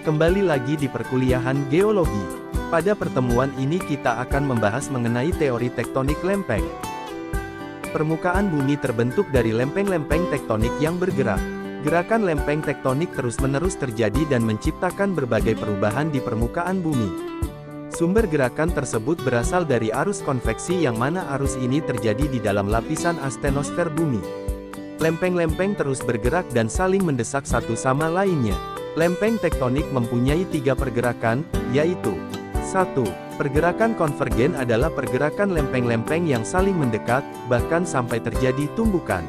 Kembali lagi di perkuliahan geologi. Pada pertemuan ini kita akan membahas mengenai teori tektonik lempeng. Permukaan bumi terbentuk dari lempeng-lempeng tektonik yang bergerak. Gerakan lempeng tektonik terus-menerus terjadi dan menciptakan berbagai perubahan di permukaan bumi. Sumber gerakan tersebut berasal dari arus konveksi yang mana arus ini terjadi di dalam lapisan astenosfer bumi. Lempeng-lempeng terus bergerak dan saling mendesak satu sama lainnya. Lempeng tektonik mempunyai 3 pergerakan, yaitu 1. Pergerakan konvergen adalah pergerakan lempeng-lempeng yang saling mendekat, bahkan sampai terjadi tumbukan.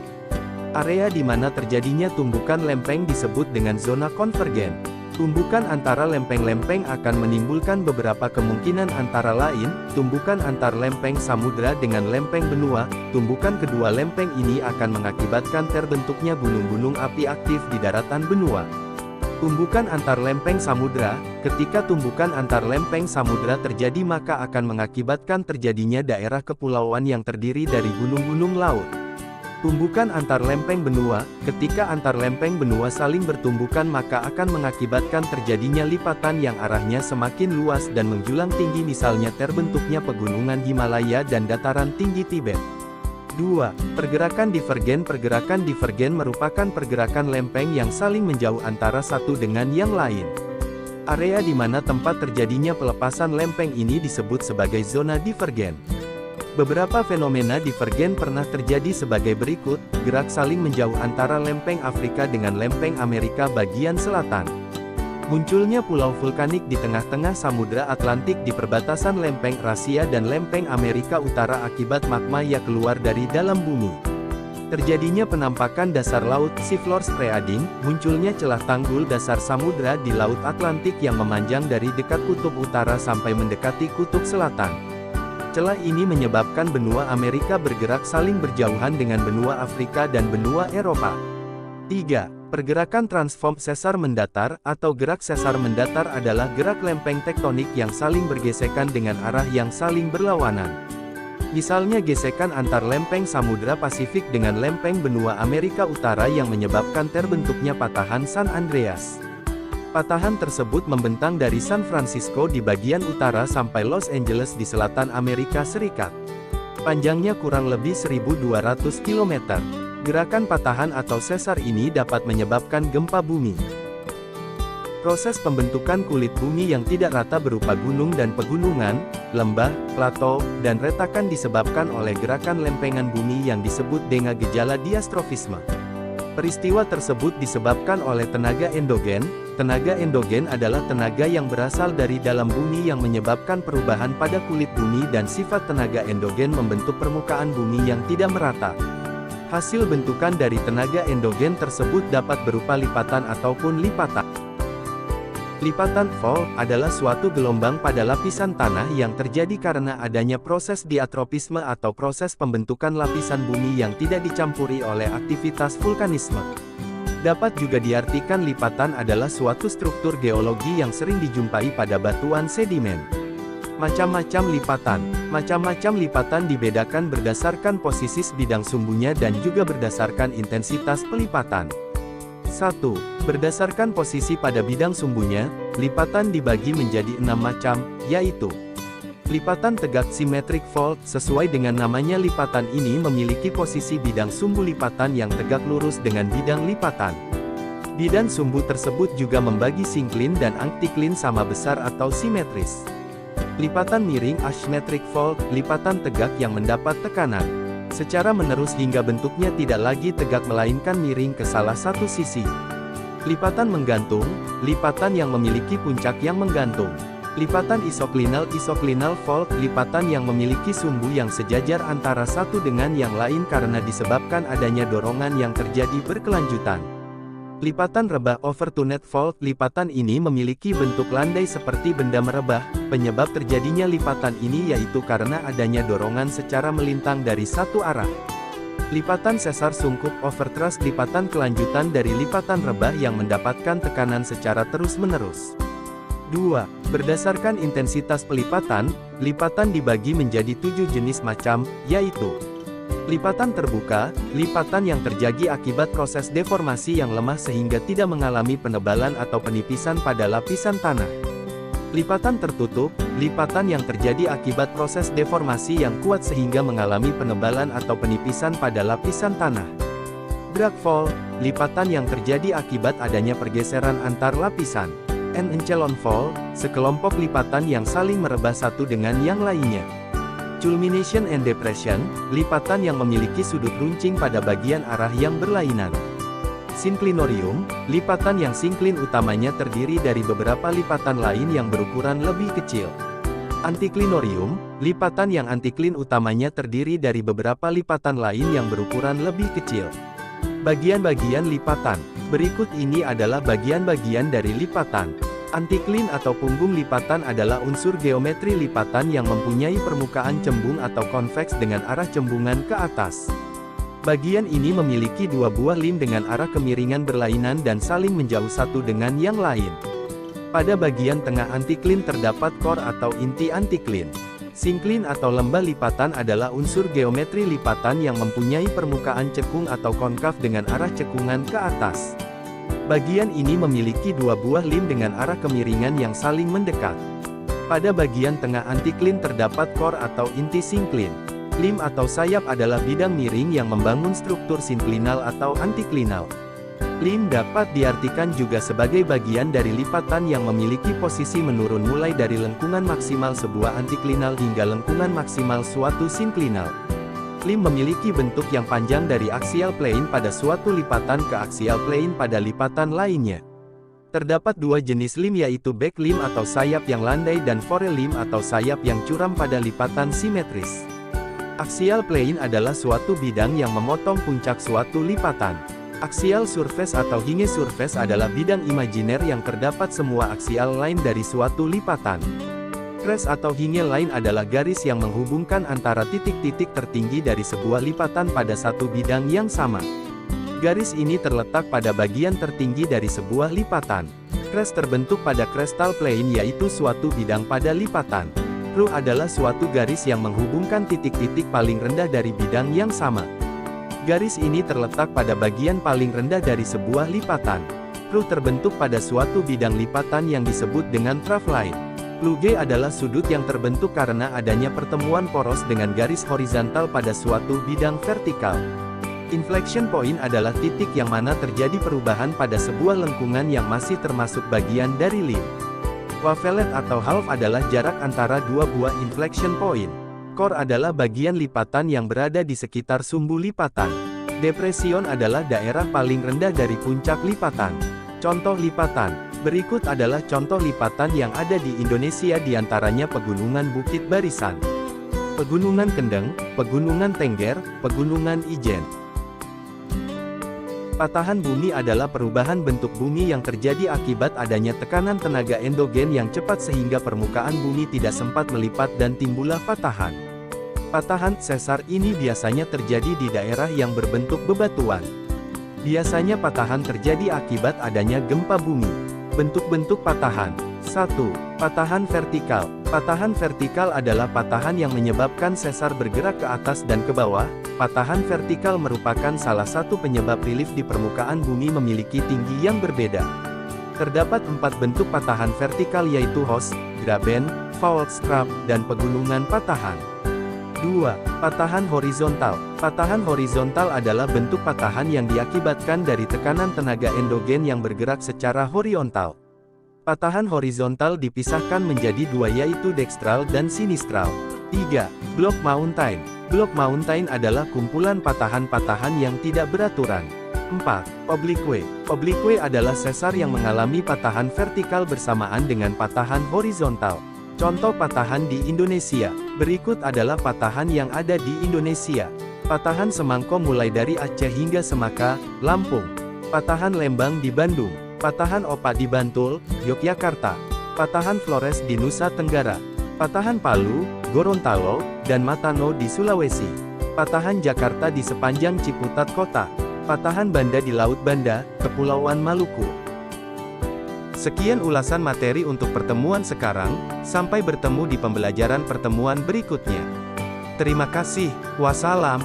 Area di mana terjadinya tumbukan lempeng disebut dengan zona konvergen. Tumbukan antara lempeng-lempeng akan menimbulkan beberapa kemungkinan antara lain, tumbukan antar lempeng samudra dengan lempeng benua. Tumbukan kedua lempeng ini akan mengakibatkan terbentuknya gunung-gunung api aktif di daratan benua. Tumbukan antar lempeng samudra, ketika tumbukan antar lempeng samudra terjadi maka akan mengakibatkan terjadinya daerah kepulauan yang terdiri dari gunung-gunung laut. Tumbukan antar lempeng benua, ketika antar lempeng benua saling bertumbukan maka akan mengakibatkan terjadinya lipatan yang arahnya semakin luas dan menjulang tinggi, misalnya terbentuknya pegunungan Himalaya dan dataran tinggi Tibet. 2. Pergerakan divergen. Pergerakan divergen merupakan pergerakan lempeng yang saling menjauh antara satu dengan yang lain. Area di mana tempat terjadinya pelepasan lempeng ini disebut sebagai zona divergen. Beberapa fenomena divergen pernah terjadi sebagai berikut: gerak saling menjauh antara lempeng Afrika dengan lempeng Amerika bagian selatan. Munculnya pulau vulkanik di tengah-tengah Samudra Atlantik di perbatasan lempeng Rasia dan lempeng Amerika Utara akibat magma yang keluar dari dalam bumi. Terjadinya penampakan dasar laut sea floor spreading, munculnya celah tanggul dasar samudra di Laut Atlantik yang memanjang dari dekat kutub utara sampai mendekati kutub selatan. Celah ini menyebabkan benua Amerika bergerak saling berjauhan dengan benua Afrika dan benua Eropa. 3. Pergerakan transform sesar mendatar, atau gerak sesar mendatar adalah gerak lempeng tektonik yang saling bergesekan dengan arah yang saling berlawanan. Misalnya gesekan antar lempeng Samudra Pasifik dengan lempeng benua Amerika Utara yang menyebabkan terbentuknya patahan San Andreas. Patahan tersebut membentang dari San Francisco di bagian utara sampai Los Angeles di selatan Amerika Serikat. Panjangnya kurang lebih 1.200 km. Gerakan patahan atau sesar ini dapat menyebabkan gempa bumi. Proses pembentukan kulit bumi yang tidak rata berupa gunung dan pegunungan, lembah, plato, dan retakan disebabkan oleh gerakan lempengan bumi yang disebut dengan gejala diastrofisme. Peristiwa tersebut disebabkan oleh tenaga endogen. Tenaga endogen adalah tenaga yang berasal dari dalam bumi yang menyebabkan perubahan pada kulit bumi, dan sifat tenaga endogen membentuk permukaan bumi yang tidak merata. Hasil bentukan dari tenaga endogen tersebut dapat berupa lipatan ataupun lipatan. Lipatan fault adalah suatu gelombang pada lapisan tanah yang terjadi karena adanya proses diatropisme atau proses pembentukan lapisan bumi yang tidak dicampuri oleh aktivitas vulkanisme. Dapat juga diartikan lipatan adalah suatu struktur geologi yang sering dijumpai pada batuan sedimen. Macam-macam lipatan. Macam-macam lipatan dibedakan berdasarkan posisi bidang sumbunya dan juga berdasarkan intensitas pelipatan. 1. Berdasarkan posisi pada bidang sumbunya, lipatan dibagi menjadi 6 macam, yaitu lipatan tegak symmetric fault. Sesuai dengan namanya, lipatan ini memiliki posisi bidang sumbu lipatan yang tegak lurus dengan bidang lipatan. Bidang sumbu tersebut juga membagi sinklin dan antiklin sama besar atau simetris. Lipatan miring asymmetric fault, lipatan tegak yang mendapat tekanan secara menerus hingga bentuknya tidak lagi tegak melainkan miring ke salah satu sisi. Lipatan menggantung, lipatan yang memiliki puncak yang menggantung. Lipatan isoklinal fault, lipatan yang memiliki sumbu yang sejajar antara satu dengan yang lain karena disebabkan adanya dorongan yang terjadi berkelanjutan. Lipatan rebah overturned fault, lipatan ini memiliki bentuk landai seperti benda merebah. Penyebab terjadinya lipatan ini yaitu karena adanya dorongan secara melintang dari satu arah. Lipatan sesar sungkup overthrust, lipatan kelanjutan dari lipatan rebah yang mendapatkan tekanan secara terus-menerus. 2. Berdasarkan intensitas pelipatan, lipatan dibagi menjadi 7 jenis macam, yaitu Lipatan terbuka, lipatan yang terjadi akibat proses deformasi yang lemah sehingga tidak mengalami penebalan atau penipisan pada lapisan tanah. Lipatan tertutup, lipatan yang terjadi akibat proses deformasi yang kuat sehingga mengalami penebalan atau penipisan pada lapisan tanah. Drag fall, lipatan yang terjadi akibat adanya pergeseran antar lapisan. Echelon fall, sekelompok lipatan yang saling merebah satu dengan yang lainnya. Culmination and depression, lipatan yang memiliki sudut runcing pada bagian arah yang berlainan. Synclinorium, lipatan yang sinklin utamanya terdiri dari beberapa lipatan lain yang berukuran lebih kecil. Anticlinorium, lipatan yang antiklin utamanya terdiri dari beberapa lipatan lain yang berukuran lebih kecil. Bagian-bagian lipatan. Berikut ini adalah bagian-bagian dari lipatan. Antiklin atau punggung lipatan adalah unsur geometri lipatan yang mempunyai permukaan cembung atau konveks dengan arah cembungan ke atas. Bagian ini memiliki dua buah lim dengan arah kemiringan berlainan dan saling menjauh satu dengan yang lain. Pada bagian tengah antiklin terdapat core atau inti antiklin. Syncline atau lembah lipatan adalah unsur geometri lipatan yang mempunyai permukaan cekung atau konkav dengan arah cekungan ke atas. Bagian ini memiliki dua buah lim dengan arah kemiringan yang saling mendekat. Pada bagian tengah antiklin terdapat core atau inti syncline. Lim atau sayap adalah bidang miring yang membangun struktur synclinal atau antiklinal. Lim dapat diartikan juga sebagai bagian dari lipatan yang memiliki posisi menurun mulai dari lengkungan maksimal sebuah antiklinal hingga lengkungan maksimal suatu synclinal. Lim memiliki bentuk yang panjang dari axial plane pada suatu lipatan ke axial plane pada lipatan lainnya. Terdapat dua jenis lim yaitu back lim atau sayap yang landai dan fore lim atau sayap yang curam pada lipatan simetris. Axial plane adalah suatu bidang yang memotong puncak suatu lipatan. Axial surface atau hinge surface adalah bidang imajiner yang terdapat semua axial line dari suatu lipatan. Crest atau hinge line adalah garis yang menghubungkan antara titik-titik tertinggi dari sebuah lipatan pada satu bidang yang sama. Garis ini terletak pada bagian tertinggi dari sebuah lipatan. Crest terbentuk pada crestal plane yaitu suatu bidang pada lipatan. Groove adalah suatu garis yang menghubungkan titik-titik paling rendah dari bidang yang sama. Garis ini terletak pada bagian paling rendah dari sebuah lipatan. Groove terbentuk pada suatu bidang lipatan yang disebut dengan trough line. Plug adalah sudut yang terbentuk karena adanya pertemuan poros dengan garis horizontal pada suatu bidang vertikal. Inflection point adalah titik yang mana terjadi perubahan pada sebuah lengkungan yang masih termasuk bagian dari lim. Wavelet atau half adalah jarak antara dua buah inflection point. Core adalah bagian lipatan yang berada di sekitar sumbu lipatan. Depression adalah daerah paling rendah dari puncak lipatan. Contoh lipatan. Berikut adalah contoh lipatan yang ada di Indonesia diantaranya Pegunungan Bukit Barisan, Pegunungan Kendeng, Pegunungan Tengger, Pegunungan Ijen. Patahan bumi adalah perubahan bentuk bumi yang terjadi akibat adanya tekanan tenaga endogen yang cepat sehingga permukaan bumi tidak sempat melipat dan timbullah patahan. Patahan sesar ini biasanya terjadi di daerah yang berbentuk bebatuan. Biasanya patahan terjadi akibat adanya gempa bumi. Bentuk-bentuk patahan. 1. Patahan vertikal. Patahan vertikal adalah patahan yang menyebabkan sesar bergerak ke atas dan ke bawah. Patahan vertikal merupakan salah satu penyebab relief di permukaan bumi memiliki tinggi yang berbeda. Terdapat 4 bentuk patahan vertikal yaitu host, graben, fault scarp, dan pegunungan patahan. 2. Patahan horizontal. Patahan horizontal adalah bentuk patahan yang diakibatkan dari tekanan tenaga endogen yang bergerak secara horizontal. Patahan horizontal dipisahkan menjadi dua yaitu dextral dan sinistral. 3. Block mountain. Block mountain adalah kumpulan patahan-patahan yang tidak beraturan. 4. Oblique. Oblique adalah sesar yang mengalami patahan vertikal bersamaan dengan patahan horizontal. Contoh patahan di Indonesia. Berikut adalah patahan yang ada di Indonesia. Patahan Semangko mulai dari Aceh hingga Semaka, Lampung. Patahan Lembang di Bandung. Patahan Opa di Bantul, Yogyakarta. Patahan Flores di Nusa Tenggara. Patahan Palu, Gorontalo, dan Matano di Sulawesi. Patahan Jakarta di sepanjang Ciputat Kota. Patahan Banda di Laut Banda, Kepulauan Maluku. Sekian ulasan materi untuk pertemuan sekarang, sampai bertemu di pembelajaran pertemuan berikutnya. Terima kasih, wassalam.